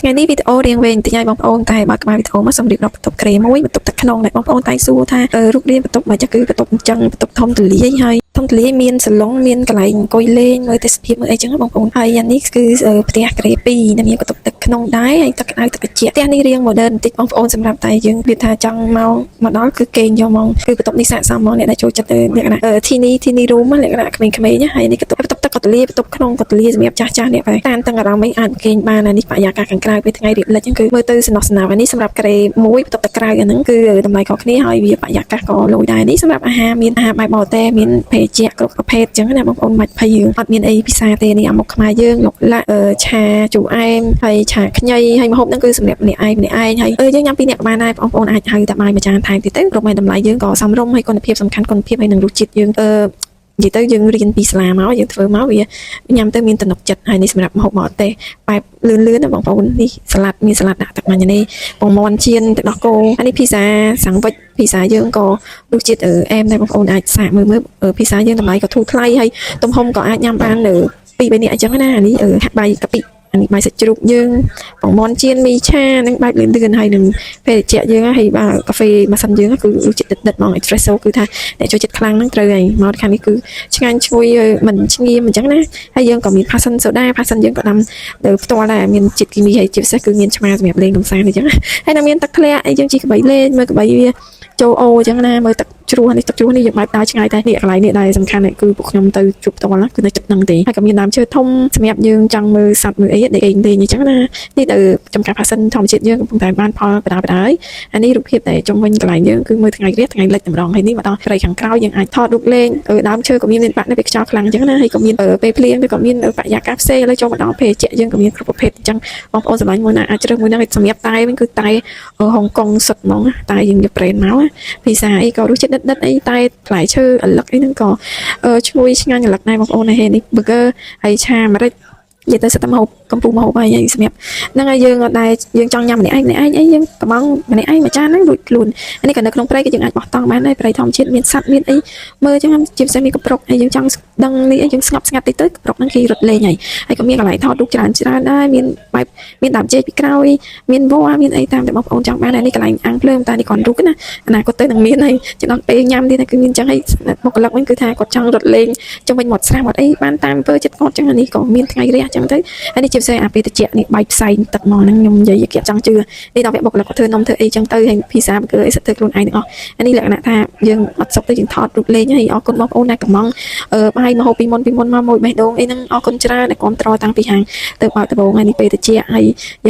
ថ្ងៃនេះវីដេអូរៀងវែងបន្តិចឲ្យបងប្អូនតែបើក្បាលវីដេអូមកសូមរៀបរាប់បន្ទប់ក្រេមួយបន្ទប់ទឹកក្នុងដែលបងប្អូនតែសួរថារូបរាងបន្ទប់មកចាស់គឺបន្ទប់អញ្ចឹងបន្ទប់ធំទូលាយហើយធំទូលាយមានសាឡុងមានកន្លែងអង្គុយលេងមើលទេសភាពមើលអីចឹងបងប្អូនហើយយ៉ាងនេះគឺផ្ទះក្រេ2ដែលមានបន្ទប់ទឹកក្នុងដែរហើយទឹកក្តៅទឹកត្រជាក់ផ្ទះនេះរៀង modern បន្តិចបងប្អូនសម្រាប់តែយើងវាថាចង់មកដល់គឺគេងយកមកគឺបន្ទប់នេះស័ក្តិសមហ្មងអ្នកដែលចូលចិត្តលក្ខណៈទីនេះ room លក្ខណៈក្មេងៗហើយនេះបន្ទប់ទឹកក៏ទូលាយបន្ទប់ក្នុងក៏ទូលាយសម្រាប់ចាស់អ្នកតែតានតឹងអារម្មណ៍អីអាចគេងបានហើយនេះបរិយាកាសខាងក្រៅពេលថ្ងៃរៀបលិចហ្នឹងគឺមើលទៅសំណោះសំណាវនេះសម្រាប់ក្រេ1បន្ទប់ទឹកក្រៅអាហ្នឹងគឺតម្លៃខុសគ្នាហើយវាបរិយាកាសក៏លយដែរនេះសម្រាប់អាហារមានអាហារបែបបរទេសមានភេសជ្ជៈគ្រប់ប្រភេទអញ្ចឹងណាបងប្អូនមិនភ័យយើងអត់មានអីពិសាទេនេះអាមុខខ្មែរយើងលុកឡាក់ឆាជូរអែមហើយឆាខ្ញីហើយម្ហូបហ្នឹងគឺសម្រាប់ម្នាក់ឯងហើយយើងញ៉ាំពីរនាក់ក៏បានដែរបងប្អូនអាចហៅតែបាយមួយចានថែមទៀតទៅគ្រប់តែតម្លៃយើងក៏សមរម្យហើយគុណភាពសំខាន់គុណភាពហើយនឹងរសជាតិយើងនិយាយទៅយើងរៀនពីសាលាមកយើងធ្វើមកវាញ៉ាំទៅមានទំនុកចិត្តហើយនេះសម្រាប់ម្ហូបបរទេសបែបលឿនណាបងប្អូននេះសាឡាត់មានសាឡាត់ដាក់ទឹកម៉ាញ៉ាណេពងមាន់ចៀនទឹកដោះគោហើយនេះភីសាសាំងវិចភីសាយើងក៏រសជាតិអែមដែរបងប្អូនអាចសាកមើលភីសាយើងតម្លៃក៏ធូរថ្លៃហើយទំហំក៏អាចញ៉ាំបាន2 3នាក់អញ្ចឹងណានេះហាក់បាយកៈពិអានេះបាយសាច់ជ្រូកយើងពងមាន់ចៀនមីឆានឹងបែបលឿនហើយនឹងភេសជ្ជៈយើងហើយបាទកាហ្វេម៉ាស៊ីនយើងគឺរសជាតិដិតហ្មង espresso គឺថាអ្នកចូលចិត្តខ្លាំងហ្នឹងត្រូវហើយមកខាងនេះគឺឆ្ងាញ់ឈ្ងុយមិនឆ្ងៀមអញ្ចឹងណាហើយយើងក៏មាន passion soda passion យើងក៏ដាំទៅផ្ទាល់ដែរមានជាតិគីមីហើយជាពិសេសគឺមានឆ្មាសម្រាប់លេងកំសាន្តអញ្ចឹងហើយនៅមានទឹកធ្លាក់អីយើងជិះក្បីលេងមើលក្បីវាចូលអូអញ្ចឹងណាមើលទឹកជ្រោះនេះទឹកជ្រោះនេះយើងបែបដើរឆ្ងាយតែនេះកន្លែងនេះដែរសំខាន់គឺពួកខ្ញុំទៅជួបផ្ទាល់គឺនៅចិត្តហ្នឹងទេហើយក៏មានដើមឈើធំសម្រាប់យើងចង់មើលសត្វមើលអីដែលឯងលេងអញ្ចឹងណានេះទៅចំការផាសិនធម្មជាតិយើងកំពុងតែបានផលបដាហើយអានេះរូបភាពដែលជុំវិញកន្លែងយើងគឺមើលថ្ងៃរះថ្ងៃលិចតម្រងហើយនេះមកដល់ព្រៃខាងក្រោយយើងអាចថតរូបលេងដើមឈើក៏មានបាក់នៅពេលខ្យល់ខ្លាំងអញ្ចឹងណាហើយក៏មានពេលភ្លៀងក៏មានបរិយាកាសផ្សេងឥឡូវចូលមកដល់ភេសជ្ជៈយើងក៏មានគ្រប់ប្រភេទអញ្ចឹងបងប្អូនសម្លាញ់មួយណាអាចជ្រើសមួយហ្នឹងសម្រាប់តែវិញគឺតែហុងកុងសុទ្ធហ្មងតែយើងយកប្រេនមកភាសាអីក៏រសជាតិដិតអីតែផ្លែឈើអាឡឹកអីហ្នឹងក៏ឈ្ងុយឆ្ងាញ់អាឡឹកដែរបងប្អូនហើយនេះ burger ហើយឆាអាមេរិកនិយាយទៅសិតតែម្ហូបកំពុងម្ហូបហើយសម្រាប់ហ្នឹងហើយយើងអត់ដែរយើងចង់ញ៉ាំម្នាក់ឯងអីយើងកំងម្នាក់ឯងមួយចានហ្នឹងរួចខ្លួននេះក៏នៅក្នុងព្រៃក៏យើងអាចបោះតង់បានដែរព្រៃធម្មជាតិមានសត្វមានអីមើលចឹងជាពិសេសមានកំប្រុកហើយយើងចង់ដឹងនេះអីយើងស្ងប់ស្ងាត់តិចទៅកំប្រុកហ្នឹងគេរត់លេងហើយក៏មានកន្លែងថតរូបច្រើនដែរមានបែបមានដើមចេកពីក្រោយមានវល្លិមានអីតាមតែបងប្អូនចង់បានហើយនេះកន្លែងអាំងភ្លើងតែនេះគាត់រូបណាអនាគតទៅនឹងមានហើយចំណងពេលញ៉ាំទៀតគឺមានចឹងហើយបុគ្គលិកវិញគឺថាគាត់ចង់រត់លេងជុំវិញមាត់ស្រះមាត់អីបានតាមអំពើចិត្តគាត់ចឹងនេះក៏មានថ្ងៃរះចឹងទៅហើយនេះជាពិសេសអាពេលត្រជាក់នេះបាយផ្សែងទឹកមកហ្នឹងខ្ញុំនិយាយគេចង់ជឿនេះដល់វគ្គបុគ្គលិកគាត់ធ្វើនំធ្វើអីចឹងទៅហើយភីសាគឺអីសិតធ្វើខ្លួនឯងទាំងអស់អានេះលក្ខណៈថាយើងអត់សុខទៅយើងថតរូបលេងហើយអរគុណបងប្អូនណាកំងបាយមកហូបពីមុនមកមួយបេះដូងអីហ្នឹងអរគុណច្រើនដែលគ្រប់ត្រតាំងពីហាងទៅបើកដំបូងហើយនេះពេលត្រជាក់ហើយ